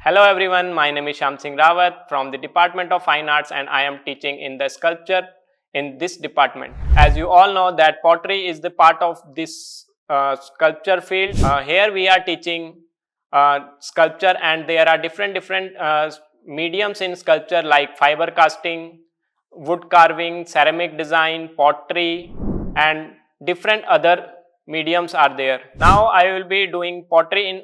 Hello everyone, my name is Sham Singh Rawat from the Department of Fine Arts and I am teaching in the sculpture in this department. As you all know that pottery is the part of this sculpture field. Here we are teaching sculpture and there are different mediums in sculpture like fiber casting, wood carving, ceramic design, pottery and different other mediums are there. Now I will be doing pottery in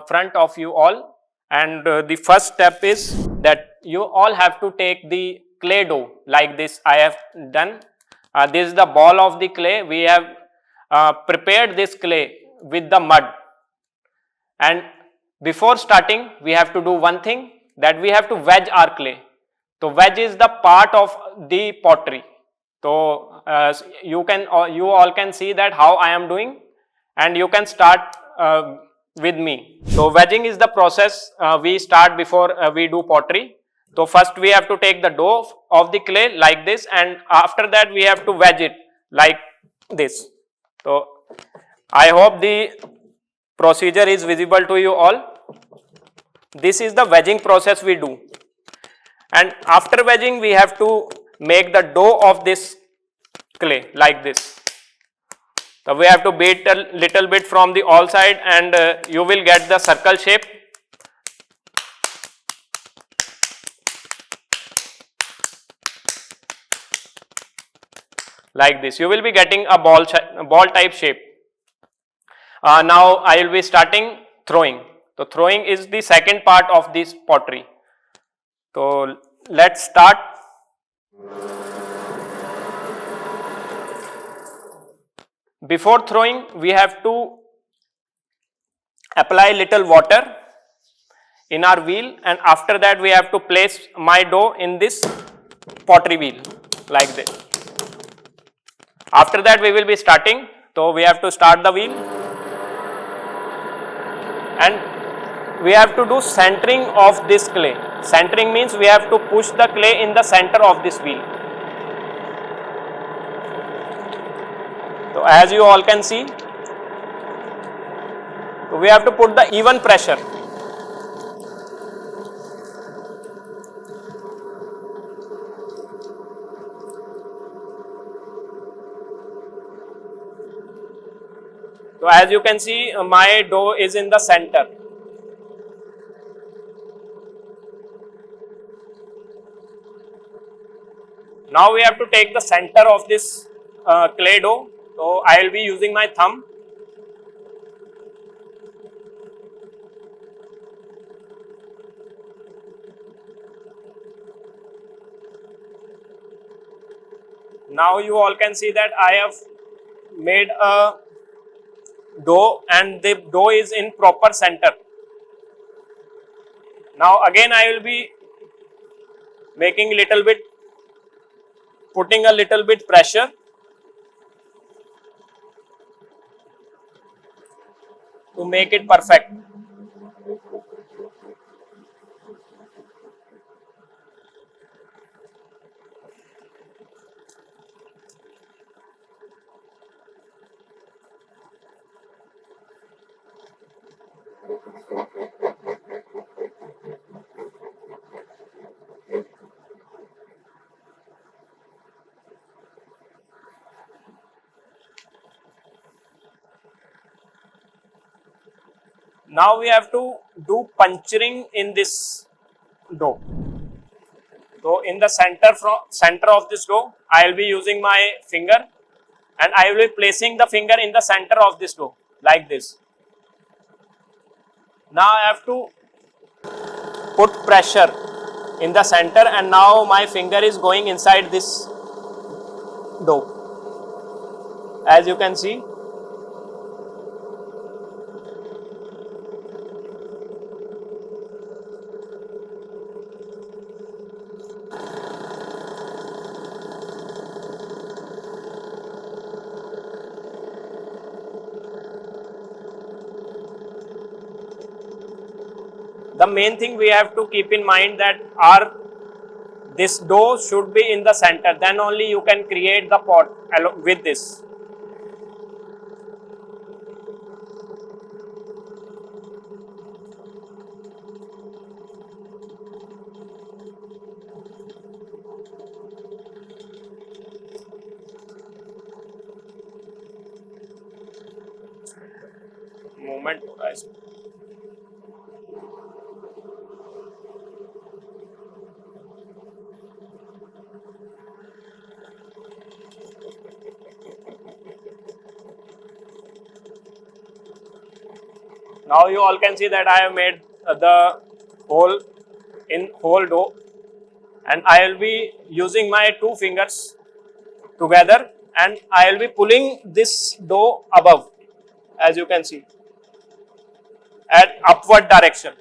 front of you all. And the first step is that you all have to take the clay dough like this I have done. This is the ball of the clay. We have prepared this clay with the mud. And before starting, we have to do one thing, that we have to wedge our clay. So wedge is the part of the pottery. So you all can see that how I am doing, and you can start with me. So wedging is the process we start before we do pottery. So first we have to take the dough of the clay like this, and after that we have to wedge it like this. So I hope the procedure is visible to you all. This is the wedging process we do. And after wedging we have to make the dough of this clay like this. So we have to beat a little bit from the all side and you will get the circle shape. Like this, you will be getting a ball type shape. Now I will be starting throwing. So throwing is the second part of this pottery. So let's start. Before throwing, we have to apply little water in our wheel, and after that we have to place my dough in this pottery wheel like this. After that we will be starting. So we have to start the wheel and we have to do centering of this clay. Centering means we have to push the clay in the center of this wheel. So as you all can see, we have to put the even pressure. So as you can see, my dough is in the center. Now we have to take the center of this clay dough. So I will be using my thumb. Now you all can see that I have made a dough and the dough is in proper center. Now again I will be making little bit, putting a little bit pressure to make it perfect. Now we have to do puncturing in this dough. So in the center of this dough, I will be using my finger and I will be placing the finger in the center of this dough like this. Now I have to put pressure in the center and now my finger is going inside this dough. As you can see, the main thing we have to keep in mind that this dough should be in the center, then only you can create the pot with this. device. Now you all can see that I have made the hole in whole dough, and I will be using my two fingers together and I will be pulling this dough above, as you can see, at upward direction.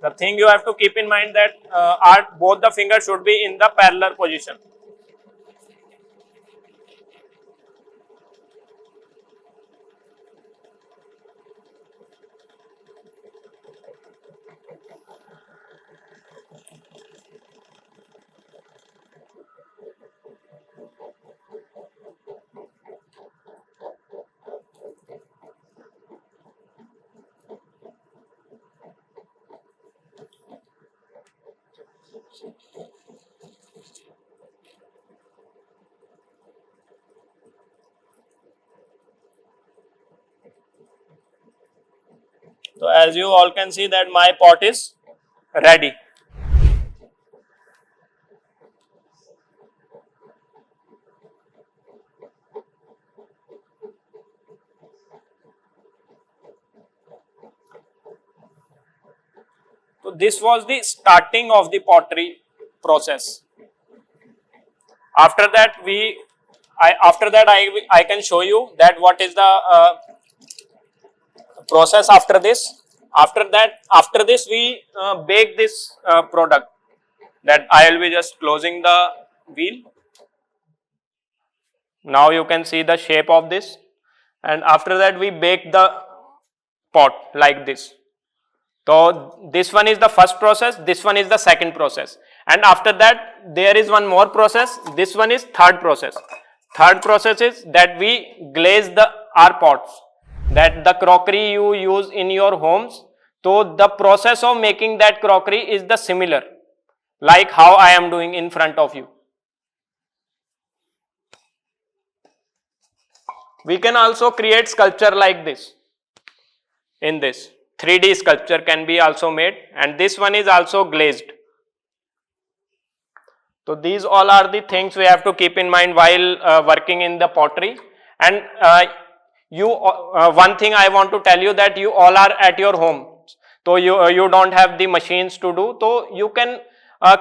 The thing you have to keep in mind that both the fingers should be in the parallel position. So as you all can see that my pot is ready. So this was the starting of the pottery process. After that I can show you that what is the process after this. After this we bake this product. That I will be just closing the wheel. Now you can see the shape of this, and after that we bake the pot like this. So this one is the first process, this one is the second process, and after that there is one more process. This one is third process. Third process is that we glaze our pots, that the crockery you use in your homes. So the process of making that crockery is the similar, like how I am doing in front of you. We can also create sculpture like this. In this 3D sculpture can be also made, and this one is also glazed. So these all are the things we have to keep in mind while working in the pottery. And one thing I want to tell you, that you all are at your home, so you don't have the machines to do, so you can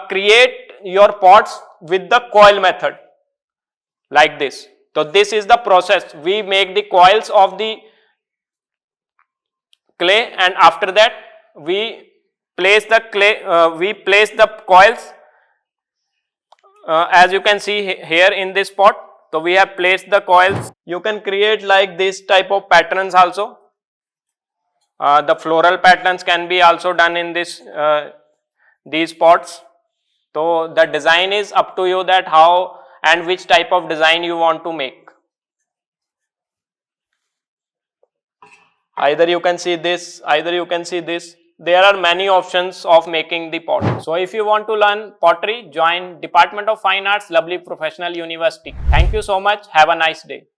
create your pots with the coil method like this. So this is the process. We make the coils of the clay, and after that we place the coils as you can see here in this pot. So we have placed the coils. You can create like this type of patterns also. The floral patterns can be also done in these pots. So the design is up to you, that how and which type of design you want to make. Either you can see this, either you can see this. There are many options of making the pot. So if you want to learn pottery, join Department of Fine Arts, Lovely Professional University. Thank you so much. Have a nice day.